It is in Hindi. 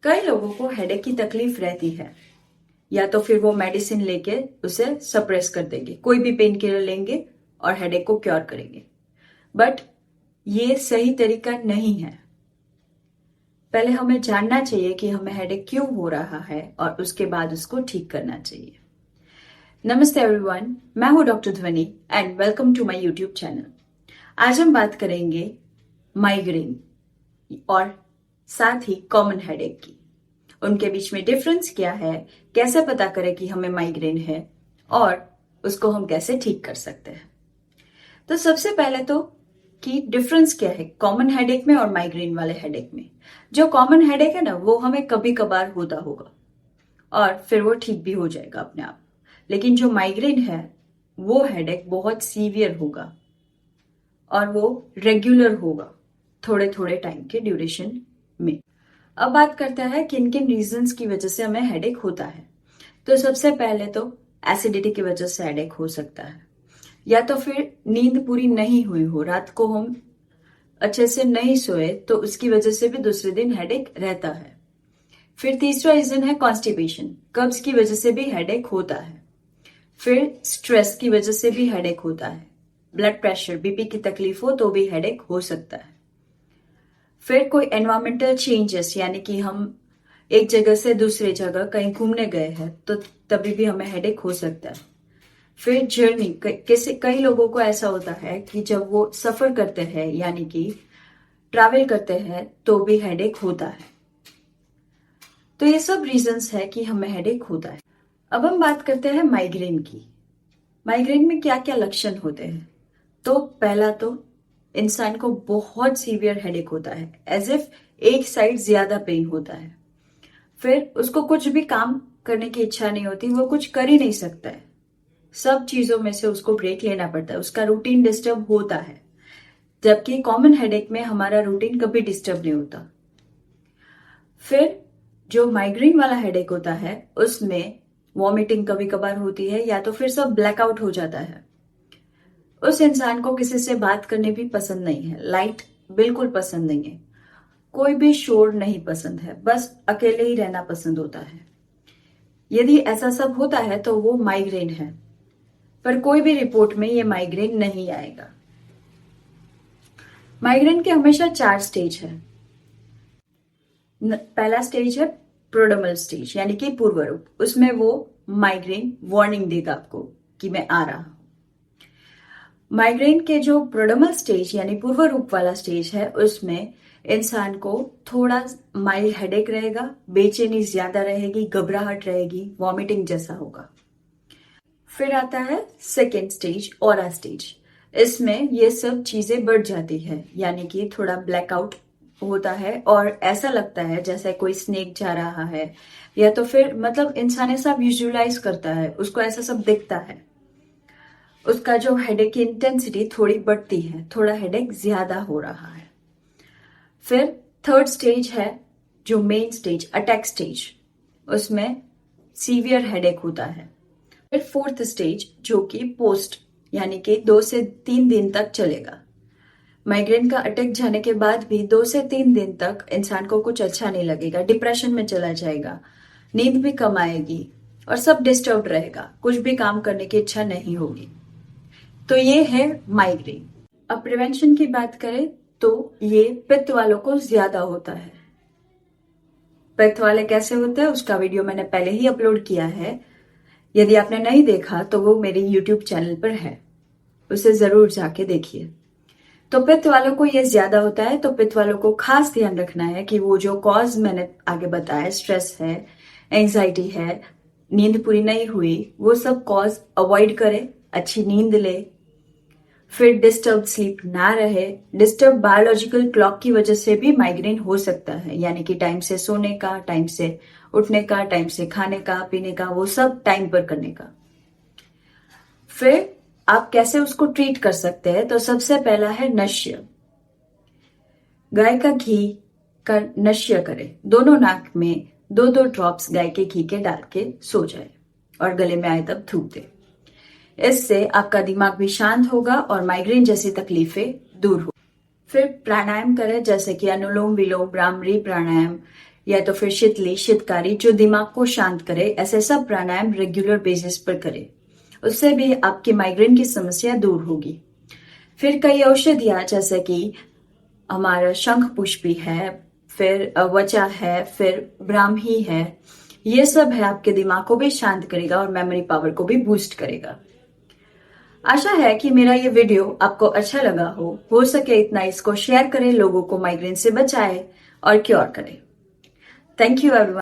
कई लोगों को हेडेक की तकलीफ रहती है, या तो फिर वो मेडिसिन लेके उसे सप्रेस कर देंगे, कोई भी पेन किलर लेंगे और हेडेक को क्योर करेंगे। बट ये सही तरीका नहीं है। पहले हमें जानना चाहिए कि हमें हेडेक क्यों हो रहा है और उसके बाद उसको ठीक करना चाहिए। नमस्ते एवरीवन, मैं हूं doctor Dhwani and welcome to my YouTube channel. आज हम बात करेंगे माइग्रेन और साथ ही कॉमन हेडेक की। उनके बीच में डिफरेंस क्या है, कैसे पता करें कि हमें माइग्रेन है और उसको हम कैसे ठीक कर सकते हैं। तो सबसे पहले तो कि डिफरेंस क्या है कॉमन हेडेक में और माइग्रेन वाले हेडेक में। जो कॉमन हेडेक है ना, वो हमें कभी कभार होता होगा और फिर वो ठीक भी हो जाएगा अपने आप। लेकिन जो माइग्रेन है वो हेडेक बहुत सीवियर होगा और वो रेगुलर होगा, थोड़े थोड़े टाइम के ड्यूरेशन में। अब बात करते हैं किन किन रीजंस की वजह से हमें हेडेक होता है। तो सबसे पहले तो एसिडिटी की वजह से हेडेक हो सकता है, या तो फिर नींद पूरी नहीं हुई हो, रात को हम अच्छे से नहीं सोए तो उसकी वजह से भी दूसरे दिन हेडेक रहता है। फिर तीसरा रीजन है कॉन्स्टिपेशन, कब्ज की वजह से भी हेडेक होता है। फिर स्ट्रेस की वजह से भी हेडेक होता है। ब्लड प्रेशर, बीपी की तकलीफ हो तो भी हेडेक हो सकता है। फिर कोई एनवायरमेंटल चेंजेस, यानी कि हम एक जगह से दूसरे जगह कहीं घूमने गए हैं तो तभी भी हमें हेडेक हो सकता है। फिर जर्नी, कई लोगों को ऐसा होता है कि जब वो सफर करते हैं यानी कि ट्रैवल करते हैं तो भी हेडेक होता है। तो ये सब रीजंस है कि हमें हेडेक होता है। अब हम बात करते हैं माइग्रेन की। माइग्रेन में क्या क्या लक्षण होते हैं। तो पहला तो इंसान को बहुत सीवियर हेडेक होता है, एज इफ एक साइड ज्यादा पेन होता है। फिर उसको कुछ भी काम करने की इच्छा नहीं होती, वो कुछ कर ही नहीं सकता है। सब चीजों में से उसको ब्रेक लेना पड़ता है, उसका रूटीन डिस्टर्ब होता है। जबकि कॉमन हेडेक में हमारा रूटीन कभी डिस्टर्ब नहीं होता। फिर जो माइग्रेन वाला हेडेक होता है उसमें वॉमिटिंग कभी कभार होती है, या तो फिर सब ब्लैकआउट हो जाता है। उस इंसान को किसी से बात करने भी पसंद नहीं है, लाइट बिल्कुल पसंद नहीं है, कोई भी शोर नहीं पसंद है, बस अकेले ही रहना पसंद होता है। यदि ऐसा सब होता है तो वो माइग्रेन है, पर कोई भी रिपोर्ट में ये माइग्रेन नहीं आएगा। माइग्रेन के हमेशा 4 स्टेज है। पहला स्टेज है प्रोड्रमल स्टेज, यानी कि पूर्व रूप। उसमें वो माइग्रेन वार्निंग देगा आपको कि मैं आ रहा हूं। माइग्रेन के जो प्रोड्रमल स्टेज यानी पूर्व रूप वाला स्टेज है उसमें इंसान को थोड़ा माइल्ड हेडेक रहेगा, बेचैनी ज्यादा रहेगी, घबराहट रहेगी, वॉमिटिंग जैसा होगा। फिर आता है सेकेंड स्टेज, ऑरा स्टेज। इसमें ये सब चीजें बढ़ जाती है, यानी कि थोड़ा ब्लैकआउट होता है और ऐसा लगता है जैसे कोई स्नेक जा रहा है, या तो फिर मतलब इंसान ऐसा विजुअलाइज करता है, उसको ऐसा सब दिखता है। उसका जो हेडेक की इंटेंसिटी थोड़ी बढ़ती है, थोड़ा हेडेक ज्यादा हो रहा है। फिर थर्ड स्टेज है जो मेन स्टेज, अटैक स्टेज। उसमें सीवियर हेडेक होता है। फिर फोर्थ स्टेज जो कि पोस्ट, यानी कि 2 से 3 दिन तक चलेगा। माइग्रेन का अटैक जाने के बाद भी 2 से 3 दिन तक इंसान को कुछ अच्छा नहीं लगेगा, डिप्रेशन में चला जाएगा, नींद भी कम आएगी और सब डिस्टर्ब रहेगा, कुछ भी काम करने की इच्छा नहीं होगी। तो ये है माइग्रेन। अब प्रिवेंशन की बात करें तो ये पित्त वालों को ज्यादा होता है। पित्त वाले कैसे होते हैं उसका वीडियो मैंने पहले ही अपलोड किया है, यदि आपने नहीं देखा तो वो मेरे YouTube चैनल पर है, उसे जरूर जाके देखिए। तो पित्त वालों को ये ज्यादा होता है, तो पित्त वालों को खास ध्यान रखना है कि वो जो कॉज मैंने आगे बताया, स्ट्रेस है, एंजाइटी है, नींद पूरी नहीं हुई, वो सब कॉज अवॉइड करे, अच्छी नींद ले। फिर डिस्टर्ब स्लीप ना रहे। डिस्टर्ब बायोलॉजिकल क्लॉक की वजह से भी माइग्रेन हो सकता है, यानी कि टाइम से सोने का, टाइम से उठने का, टाइम से खाने का पीने का, वो सब टाइम पर करने का। फिर आप कैसे उसको ट्रीट कर सकते हैं, तो सबसे पहला है नश्य। गाय का घी का नश्य करें, दोनों नाक में 2-2 ड्रॉप्स गाय के घी के डाल के सो जाए और गले में आए तब थूक दे। इससे आपका दिमाग भी शांत होगा और माइग्रेन जैसी तकलीफें दूर हो। फिर प्राणायाम करें, जैसे कि अनुलोम विलोम, भ्रामरी प्राणायाम, या तो फिर शीतली, शीतकारी, जो दिमाग को शांत करे, ऐसे सब प्राणायाम रेगुलर बेसिस पर करें। उससे भी आपकी माइग्रेन की समस्या दूर होगी। फिर कई औषधियां जैसे कि हमारा शंख पुष्पी है, फिर वचा है, फिर ब्राह्मी है, ये सब है आपके दिमाग को भी शांत करेगा और मेमोरी पावर को भी बूस्ट करेगा। आशा है कि मेरा ये वीडियो आपको अच्छा लगा हो सके इतना इसको शेयर करें, लोगों को माइग्रेन से बचाए और क्योर करें। Thank you everyone.